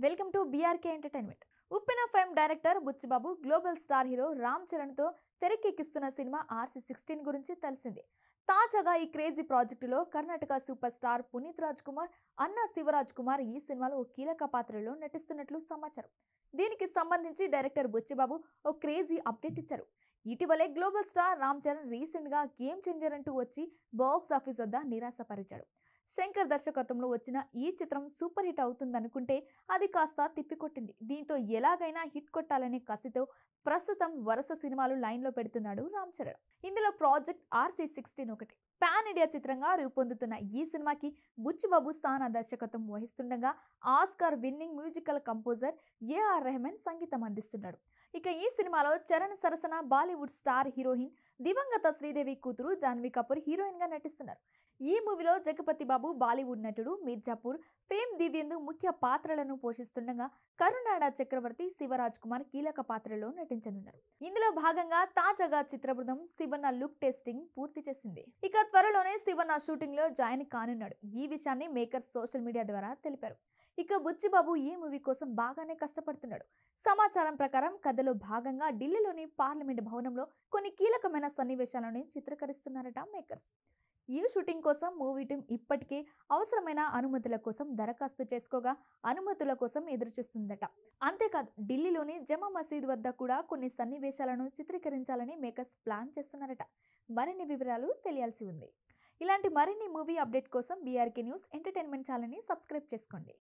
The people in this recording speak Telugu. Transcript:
Welcome to BRK entertainment. Uppena fame director Buchi Babu global star hero Ram చరణ్తో తెరకెక్కిస్తున్న సినిమా RC16 గురించి తెలిసింది. తాజాగా ఈ క్రేజీ ప్రాజెక్టులో కర్ణాటక సూపర్ స్టార్ పునీత్ రాజ్ కుమార్, అన్న శివరాజ్ కుమార్ ఈ సినిమాలో ఓ కీలక పాత్రలో నటిస్తున్నట్లు సమాచారం. దీనికి సంబంధించి డైరెక్టర్ బుచ్చిబాబు ఓ క్రేజీ అప్డేట్ ఇచ్చారు. ఇటీవలే global star Ram Charan recent గా గేమ్ చేంజర్ అంటూ వచ్చి బాక్స్ ఆఫీస్ వద్ద నిరాశపరిచాడు. శంకర్ దర్శకత్వంలో వచ్చిన ఈ చిత్రం సూపర్ హిట్ అవుతుందనుకుంటే అది కాస్త తిప్పికొట్టింది. దీంతో ఎలాగైనా హిట్ కొట్టాలనే కసితో ప్రస్తుతం వరుస సినిమాలు లైన్లో పెడుతున్నాడు రామ్ చరణ్. ఇందులో ప్రాజెక్ట్ RC16 ఒకటి. పాన్ ఇండియా చిత్రంగా రూపొందుతున్న ఈ సినిమాకి బుచ్చిబాబు సానా దర్శకత్వం వహిస్తుండగా Oscar winning musical composer AR Rahman సంగీతం అందిస్తున్నాడు. ఇక ఈ సినిమాలో చరణ్ సరసన బాలీవుడ్ స్టార్ హీరోయిన్ దివంగత శ్రీదేవి కూతురు జాన్వీ కపూర్ హీరోయిన్ గా నటిస్తున్నారు. ఈ మూవీలో జగపతి బాబు, బాలీవుడ్ నటుడు మిర్జాపూర్, ఫేమ్ దివ్యందు ముఖ్య పాత్రలను పోషిస్తుండగా కరునాడ చక్రవర్తి, శివరాజ్ కుమార్ కీలక పాత్రలో నటించనున్నారు. ఇందులో భాగంగా తాజాగా చిత్ర బృందం శివన్న లుక్ టెస్టింగ్ పూర్తి చేసింది. ఇక త్వరలోనే శివన్న షూటింగ్ లో జాయిన్ కానున్నాడు. ఈ విషయాన్ని మేకర్స్ సోషల్ మీడియా ద్వారా తెలిపారు. ఇక బుచ్చిబాబు ఈ మూవీ కోసం బాగానే కష్టపడుతున్నాడు. సమాచారం ప్రకారం కథలో భాగంగా ఢిల్లీలోని పార్లమెంట్ భవనంలో కొన్ని కీలకమైన సన్నివేశాలను చిత్రీకరిస్తున్నారట మేకర్స్. ఈ షూటింగ్ కోసం మూవీ టీం ఇప్పటికే అవసరమైన అనుమతుల కోసం దరఖాస్తు చేసుకోగా అనుమతుల కోసం ఎదురుచూస్తుందట. అంతేకాదు ఢిల్లీలోని జమా మసీద్ వద్ద కూడా కొన్ని సన్నివేశాలను చిత్రీకరించాలని మేకర్స్ ప్లాన్ చేస్తున్నారట. మరిన్ని వివరాలు తెలియాల్సి ఉంది. ఇలాంటి మరిన్ని మూవీ అప్డేట్ కోసం బీఆర్కే న్యూస్ ఎంటర్టైన్మెంట్ ఛానల్ని సబ్స్క్రైబ్ చేసుకోండి.